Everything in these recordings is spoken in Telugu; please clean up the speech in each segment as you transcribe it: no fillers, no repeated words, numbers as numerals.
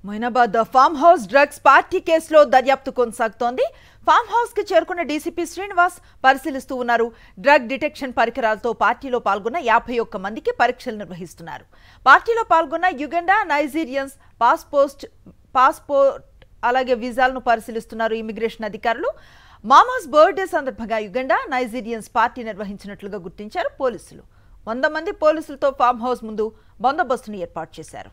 Moinabad farm house drugs party కేసులో దర్యాప్తు కొనసాగుతోంది. ఫామ్ హౌస్ కి చేరుకున్న డీసీపీ శ్రీనివాస్ పరిశీలిస్తూ ఉన్నారు. డ్రగ్ డిటెక్షన్ పరికరాలతో పార్టీలో పాల్గొన్న 51 మందికి పరీక్షలు నిర్వహిస్తున్నారు. పార్టీలో పాల్గొన్న యుగండా, నైజీరియన్స్ పాస్పోర్ట్ అలాగే వీసాలను పరిశీలిస్తున్నారు ఇమిగ్రేషన్ అధికారులు. మామాస్ బర్త్డే సందర్భంగా యుగండా, నైజీరియన్స్ పార్టీ నిర్వహించినట్లుగా గుర్తించారు పోలీసులు. 100 మంది పోలీసులతో ఫామ్ హౌస్ ముందు బందోబస్తును ఏర్పాటు చేశారు.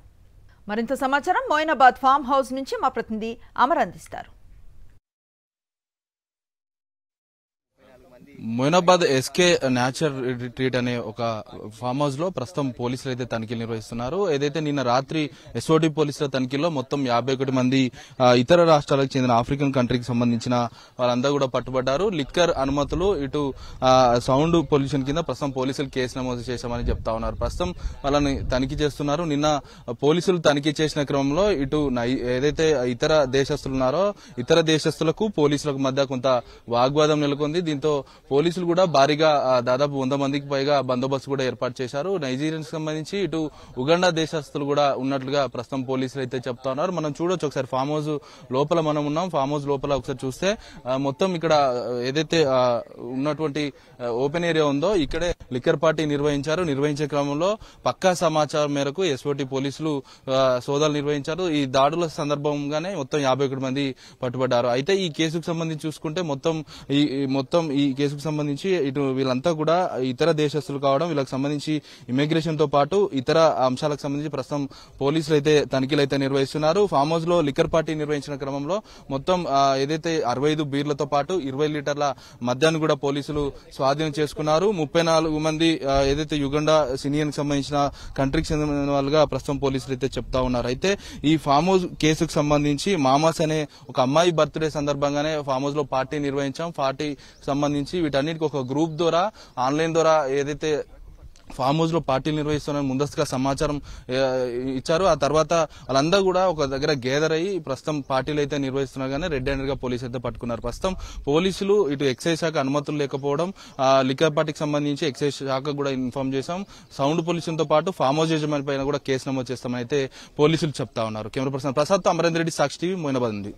మరింత సమాచారం మొయినాబాద్ ఫామ్ హౌస్ నుంచి మా ప్రతినిధి అమర్ అందిస్తారు. మొయినాబాద్ ఎస్కే న్యాచురల్ రిట్రీట్ అనే ఒక ఫామ్ హౌస్ లో ప్రస్తుతం పోలీసులు అయితే తనిఖీలు నిర్వహిస్తున్నారు. ఏదైతే నిన్న రాత్రి ఎస్ఓటి పోలీసుల తనిఖీలో మొత్తం 51 మంది ఇతర రాష్ట్రాలకు చెందిన ఆఫ్రికన్ కంట్రీకి సంబంధించిన వాళ్ళందరూ కూడా పట్టుబడ్డారు. లిక్కర్ అనుమతులు, ఇటు సౌండ్ పొల్యూషన్ కింద ప్రస్తుతం పోలీసులు కేసు నమోదు చేశామని చెప్తా ఉన్నారు. ప్రస్తుతం వాళ్ళని తనిఖీ చేస్తున్నారు. నిన్న పోలీసులు తనిఖీ చేసిన క్రమంలో ఇటు ఏదైతే ఇతర దేశస్తులు ఉన్నారో ఇతర దేశస్తులకు పోలీసులకు మధ్య కొంత వాగ్వాదం నెలకొంది. దీంతో పోలీసులు కూడా భారీగా దాదాపు 100 మందికి పైగా బందోబస్తు కూడా ఏర్పాటు చేశారు. నైజీరియన్స్ సంబంధించి ఇటు ఉగండా దేశస్తులు కూడా ఉన్నట్లుగా ప్రస్తుతం పోలీసులు అయితే చెప్తా ఉన్నారు. మనం చూడొచ్చు ఒకసారి ఫామ్ హౌస్ లోపల మనం ఉన్నాం. ఫామ్ హౌస్ లోపల ఒకసారి చూస్తే మొత్తం ఇక్కడ ఏదైతే ఉన్నటువంటి ఓపెన్ ఏరియా ఉందో ఇక్కడే లిక్కర్ పార్టీ నిర్వహించే క్రమంలో పక్కా సమాచారం మేరకు ఎస్ఓటి పోలీసులు సోదాలు నిర్వహించారు. ఈ దాడుల సందర్భంగానే మొత్తం 51 మంది పట్టుబడ్డారు. అయితే ఈ కేసుకు సంబంధించి చూసుకుంటే మొత్తం ఈ కేసుకు సంబంధించి ఇటు వీళ్ళంతా కూడా ఇతర దేశస్తులు కావడం, వీళ్ళకి సంబంధించి ఇమిగ్రేషన్ తో పాటు ఇతర అంశాలకు సంబంధించి ప్రస్తుతం పోలీసులు అయితే తనిఖీలు అయితే నిర్వహిస్తున్నారు. ఫామ్ హౌస్ లో లిక్కర్ పార్టీ నిర్వహించిన క్రమంలో మొత్తం ఏదైతే 65 బీర్లతో పాటు 20 లీటర్ల మద్యాన్ని కూడా పోలీసులు స్వాధీనం చేసుకున్నారు. 34 మంది ఏదైతే యుగండా సినియన్ కి సంబంధించిన కంట్రీకి చెందిన వాళ్ళుగా ప్రస్తుతం పోలీసులు అయితే చెప్తా ఉన్నారు. అయితే ఈ ఫామ్ హౌస్ కేసుకు సంబంధించి మామాస్ అనే ఒక అమ్మాయి బర్త్డే సందర్భంగానే ఫామ్ హౌస్ లో పార్టీ నిర్వహించాం. పార్టీ సంబంధించి వీటన్నిటికీ ఒక గ్రూప్ ద్వారా ఆన్లైన్ ద్వారా ఏదైతే ఫామ్ హౌస్ లో పార్టీలు నిర్వహిస్తున్నారని ముందస్తుగా సమాచారం ఇచ్చారు. ఆ తర్వాత వాళ్ళందరూ కూడా ఒక దగ్గర గేదర్ అయ్యి ప్రస్తుతం పార్టీలు అయితే నిర్వహిస్తున్నారు. కానీ రెడ్ హ్యాండెడ్ గా పోలీసులు అయితే పట్టుకున్నారు. ప్రస్తుతం పోలీసులు ఇటు ఎక్సైజ్ శాఖ అనుమతులు లేకపోవడం, లిక్కర్ పార్టీకి సంబంధించి ఎక్సైజ్ శాఖ కూడా ఇన్ఫార్మ్ చేశాం. సౌండ్ పొల్యూషన్ తో పాటు ఫామ్ హౌస్ యజమాని పైన కూడా కేసు నమోదు చేస్తామని అయితే పోలీసులు చెప్తా ఉన్నారు. కెమెరా పర్సన్ ప్రసాద్, అమరేంద్ర రెడ్డి, సాక్షి టీవీ, మొయినాబాద్.